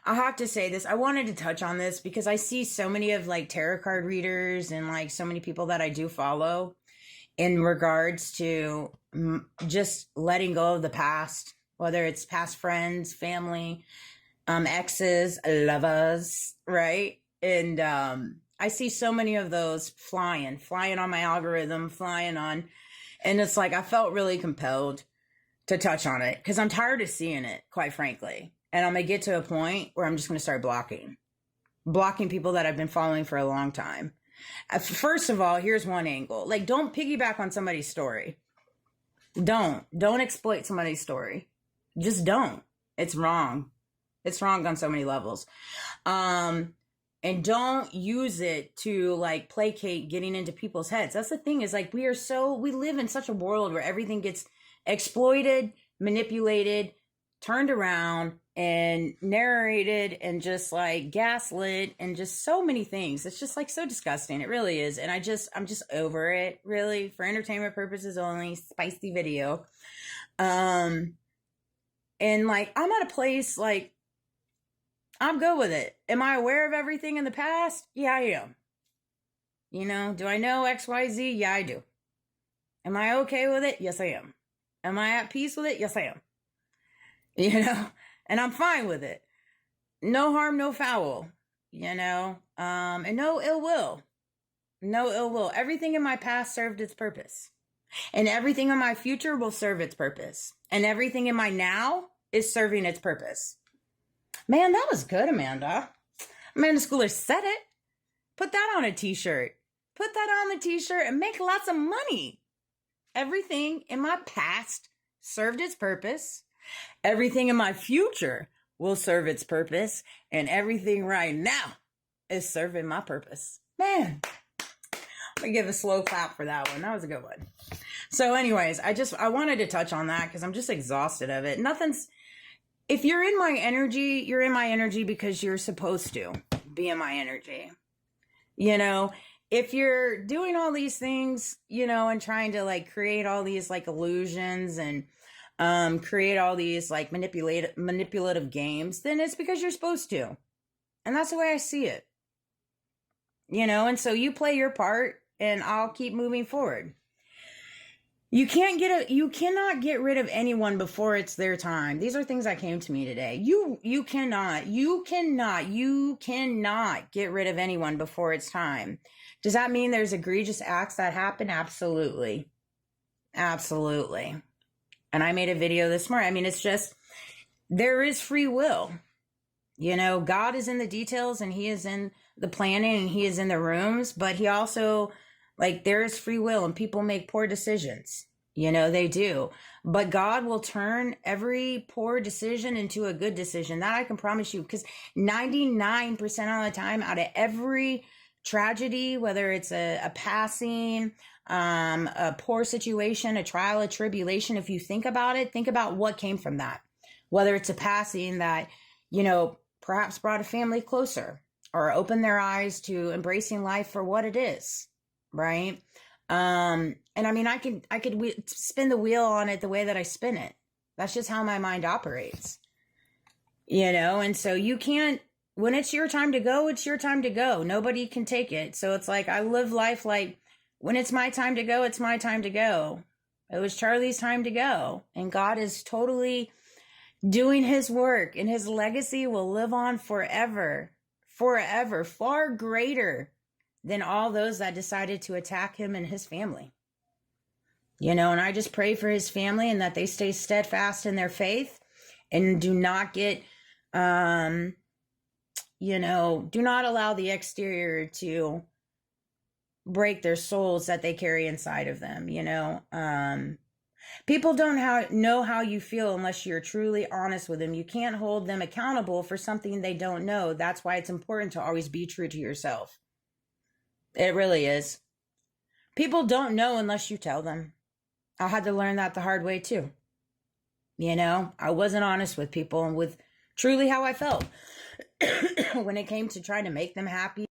I have to say this. I wanted to touch on this because I see so many of like tarot card readers and like so many people that I do follow in regards to just letting go of the past, whether it's past friends, family, exes, lovers, right? And I see so many of those flying on my algorithm, and it's like I felt really compelled to touch on it because I'm tired of seeing it, quite frankly. And I'm gonna get to a point where I'm just gonna start blocking people that I've been following for a long time. First of all, here's one angle. Like, don't piggyback on somebody's story. Don't exploit somebody's story. Just don't. It's wrong. It's wrong on so many levels. And don't use it to like placate getting into people's heads. That's the thing, is like we live in such a world where everything gets exploited, manipulated, turned around, and narrated, and just like gaslit, and just so many things. It's just like so disgusting. It really is. And I'm just over it, really, for entertainment purposes only. Spicy video. And like, I'm at a place like, I'm good with it. Am I aware of everything in the past? Yeah, I am. You know, do I know XYZ? Yeah, I do. Am I okay with it? Yes, I am. Am I at peace with it? Yes, I am. You know, and I'm fine with it. No harm, no foul, you know, and no ill will. No ill will. Everything in my past served its purpose. And everything in my future will serve its purpose. And everything in my now is serving its purpose. Man, that was good, Amanda. Amanda Schooler said it. Put that on a t-shirt. Put that on the t-shirt and make lots of money. Everything in my past served its purpose. Everything in my future will serve its purpose. And everything right now is serving my purpose. Man, I'm going to give a slow clap for that one. That was a good one. So anyways, I wanted to touch on that because I'm just exhausted of it. If you're in my energy, you're in my energy because you're supposed to be in my energy. You know, if you're doing all these things, you know, and trying to like create all these like illusions and create all these like manipulative games, then it's because you're supposed to. And that's the way I see it. You know, and so you play your part and I'll keep moving forward. You cannot get rid of anyone before it's their time. These are things that came to me today. You cannot get rid of anyone before it's time. Does that mean there's egregious acts that happen? Absolutely. Absolutely. And I made a video this morning. I mean, it's just, there is free will. You know, God is in the details and he is in the planning and he is in the rooms, but he also, like, there is free will and people make poor decisions. You know, they do. But God will turn every poor decision into a good decision. That I can promise you, because 99% of the time, out of every tragedy, whether it's a passing, a poor situation, a trial, a tribulation, if you think about it, think about what came from that. Whether it's a passing that, you know, perhaps brought a family closer or opened their eyes to embracing life for what it is. Right. And I mean, I could spin the wheel on it the way that I spin it. That's just how my mind operates, you know? And so you can't, when it's your time to go, it's your time to go. Nobody can take it. So it's like, I live life like, when it's my time to go, it's my time to go. It was Charlie's time to go. And God is totally doing his work, and his legacy will live on forever, far greater than all those that decided to attack him and his family. You know, and I just pray for his family and that they stay steadfast in their faith and do not get, you know, do not allow the exterior to break their souls that they carry inside of them, you know. People don't know how you feel unless you're truly honest with them. You can't hold them accountable for something they don't know. That's why it's important to always be true to yourself. It really is. People don't know unless you tell them. I had to learn that the hard way too. You know, I wasn't honest with people and with truly how I felt when it came to trying to make them happy.